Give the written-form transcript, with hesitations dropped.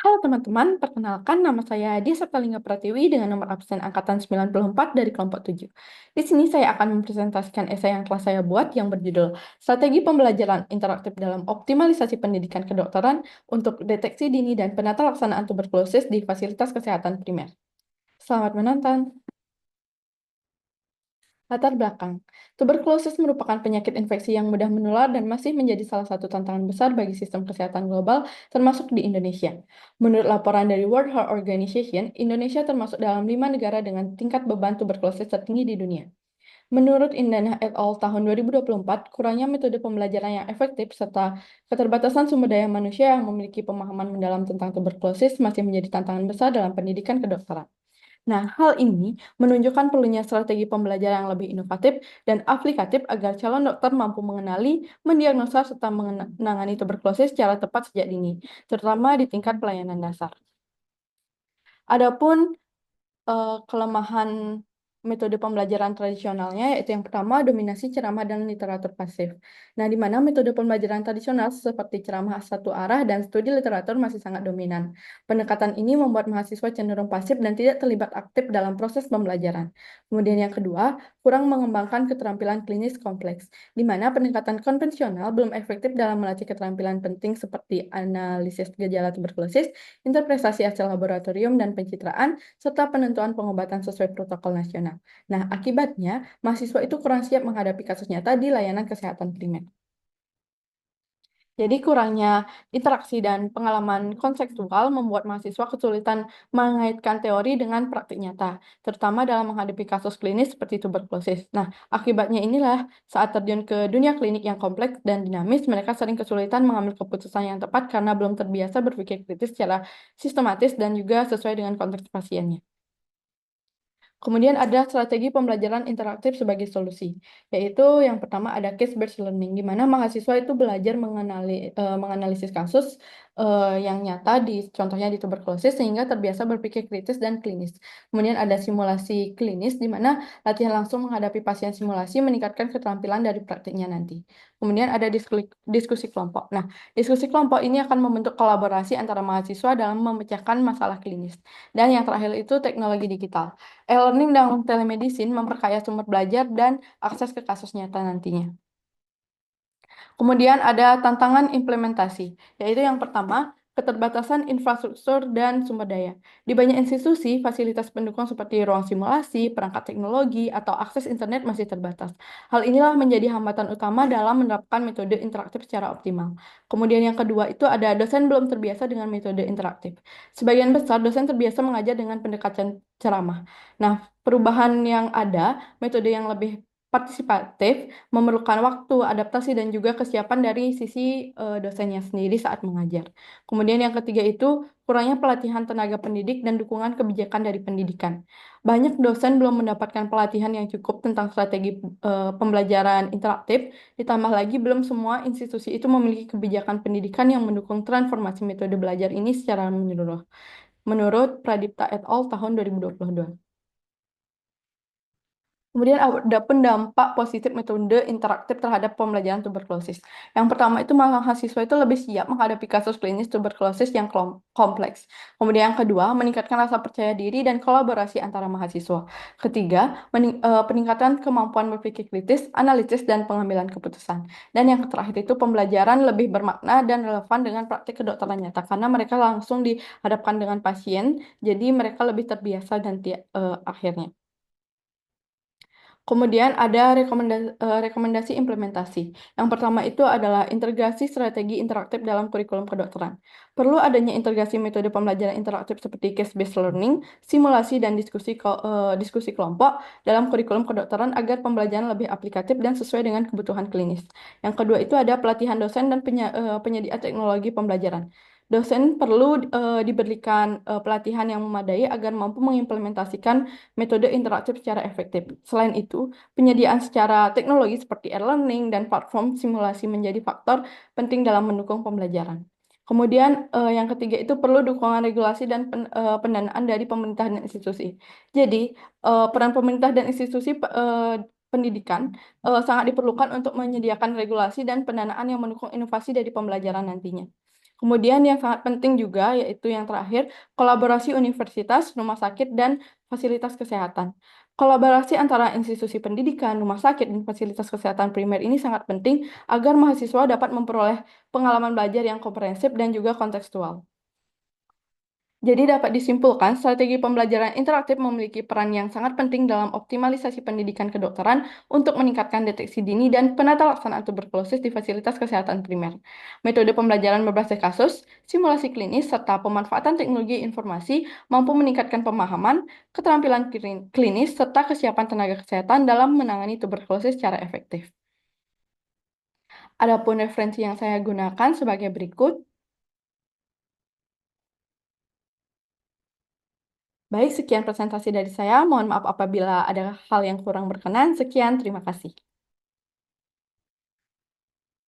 Halo teman-teman, perkenalkan nama saya Dia Septalingga Pratiwi dengan nomor absen angkatan 94 dari kelompok 7. Di sini saya akan mempresentasikan esai yang telah saya buat yang berjudul Strategi Pembelajaran Interaktif dalam Optimalisasi Pendidikan Kedokteran untuk Deteksi Dini dan Penata Laksanaan Tuberkulosis di Fasilitas Kesehatan Primer. Selamat menonton! Latar belakang. Tuberkulosis merupakan penyakit infeksi yang mudah menular dan masih menjadi salah satu tantangan besar bagi sistem kesehatan global, termasuk di Indonesia. Menurut laporan dari World Health Organization, Indonesia termasuk dalam 5 negara dengan tingkat beban tuberkulosis tertinggi di dunia. Menurut Indana et al. Tahun 2024, kurangnya metode pembelajaran yang efektif serta keterbatasan sumber daya manusia yang memiliki pemahaman mendalam tentang tuberkulosis masih menjadi tantangan besar dalam pendidikan kedokteran. Nah, hal ini menunjukkan perlunya strategi pembelajaran yang lebih inovatif dan aplikatif agar calon dokter mampu mengenali, mendiagnosa, serta menangani tuberkulosis secara tepat sejak dini, terutama di tingkat pelayanan dasar. Adapun kelemahan metode pembelajaran tradisionalnya, yaitu yang pertama, dominasi ceramah dan literatur pasif. Nah, di mana metode pembelajaran tradisional seperti ceramah satu arah dan studi literatur masih sangat dominan. Pendekatan ini membuat mahasiswa cenderung pasif dan tidak terlibat aktif dalam proses pembelajaran. Kemudian yang kedua, kurang mengembangkan keterampilan klinis kompleks, di mana pendekatan konvensional belum efektif dalam melatih keterampilan penting seperti analisis gejala tuberkulosis, interpretasi hasil laboratorium, dan pencitraan, serta penentuan pengobatan sesuai protokol nasional. Nah, akibatnya, mahasiswa itu kurang siap menghadapi kasus nyata di layanan kesehatan primer. Jadi kurangnya interaksi dan pengalaman konseptual membuat mahasiswa kesulitan mengaitkan teori dengan praktik nyata, terutama dalam menghadapi kasus klinis seperti tuberkulosis. Nah, akibatnya inilah saat terjun ke dunia klinik yang kompleks dan dinamis, mereka sering kesulitan mengambil keputusan yang tepat karena belum terbiasa berpikir kritis secara sistematis dan juga sesuai dengan konteks pasiennya. Kemudian ada strategi pembelajaran interaktif sebagai solusi, yaitu yang pertama ada case-based learning, di mana mahasiswa itu belajar menganalisis kasus yang nyata contohnya di tuberkulosis, sehingga terbiasa berpikir kritis dan klinis. Kemudian ada simulasi klinis, di mana latihan langsung menghadapi pasien simulasi meningkatkan keterampilan dari praktiknya nanti. Kemudian ada diskusi kelompok. Nah, diskusi kelompok ini akan membentuk kolaborasi antara mahasiswa dalam memecahkan masalah klinis. Dan yang terakhir itu teknologi digital. E-learning dan telemedicine memperkaya sumber belajar dan akses ke kasus nyata nantinya. Kemudian ada tantangan implementasi, yaitu yang pertama, keterbatasan infrastruktur dan sumber daya. Di banyak institusi, fasilitas pendukung seperti ruang simulasi, perangkat teknologi, atau akses internet masih terbatas. Hal inilah menjadi hambatan utama dalam menerapkan metode interaktif secara optimal. Kemudian yang kedua itu ada dosen belum terbiasa dengan metode interaktif. Sebagian besar dosen terbiasa mengajar dengan pendekatan ceramah. Nah, perubahan yang ada, metode yang lebih partisipatif memerlukan waktu, adaptasi, dan juga kesiapan dari sisi dosennya sendiri saat mengajar. Kemudian yang ketiga itu kurangnya pelatihan tenaga pendidik dan dukungan kebijakan dari pendidikan. Banyak dosen belum mendapatkan pelatihan yang cukup tentang strategi pembelajaran interaktif, ditambah lagi belum semua institusi itu memiliki kebijakan pendidikan yang mendukung transformasi metode belajar ini secara menyeluruh. Menurut Pradipta et al. Tahun 2022. Kemudian ada pun dampak positif metode interaktif terhadap pembelajaran tuberkulosis. Yang pertama itu mahasiswa itu lebih siap menghadapi kasus klinis tuberkulosis yang kompleks. Kemudian yang kedua, meningkatkan rasa percaya diri dan kolaborasi antara mahasiswa. Ketiga, peningkatan kemampuan berpikir kritis, analitis, dan pengambilan keputusan. Dan yang terakhir itu pembelajaran lebih bermakna dan relevan dengan praktik kedokteran nyata karena mereka langsung dihadapkan dengan pasien, jadi mereka lebih terbiasa dan akhirnya. Kemudian ada rekomendasi implementasi. Yang pertama itu adalah integrasi strategi interaktif dalam kurikulum kedokteran. Perlu adanya integrasi metode pembelajaran interaktif seperti case-based learning, simulasi, dan diskusi kelompok dalam kurikulum kedokteran agar pembelajaran lebih aplikatif dan sesuai dengan kebutuhan klinis. Yang kedua itu ada pelatihan dosen dan penyedia teknologi pembelajaran. Dosen perlu diberikan pelatihan yang memadai agar mampu mengimplementasikan metode interaktif secara efektif. Selain itu, penyediaan secara teknologi seperti e-learning dan platform simulasi menjadi faktor penting dalam mendukung pembelajaran. Kemudian yang ketiga itu perlu dukungan regulasi dan pendanaan dari pemerintah dan institusi. Jadi, peran pemerintah dan institusi pendidikan sangat diperlukan untuk menyediakan regulasi dan pendanaan yang mendukung inovasi dari pembelajaran nantinya. Kemudian yang sangat penting juga yaitu yang terakhir, kolaborasi universitas, rumah sakit, dan fasilitas kesehatan. Kolaborasi antara institusi pendidikan, rumah sakit, dan fasilitas kesehatan primer ini sangat penting agar mahasiswa dapat memperoleh pengalaman belajar yang komprehensif dan juga kontekstual. Jadi dapat disimpulkan, strategi pembelajaran interaktif memiliki peran yang sangat penting dalam optimalisasi pendidikan kedokteran untuk meningkatkan deteksi dini dan penata laksanaan tuberkulosis di fasilitas kesehatan primer. Metode pembelajaran berbasis kasus, simulasi klinis, serta pemanfaatan teknologi informasi mampu meningkatkan pemahaman, keterampilan klinis, serta kesiapan tenaga kesehatan dalam menangani tuberkulosis secara efektif. Adapun referensi yang saya gunakan sebagai berikut. Baik, sekian presentasi dari saya. Mohon maaf apabila ada hal yang kurang berkenan. Sekian, terima kasih.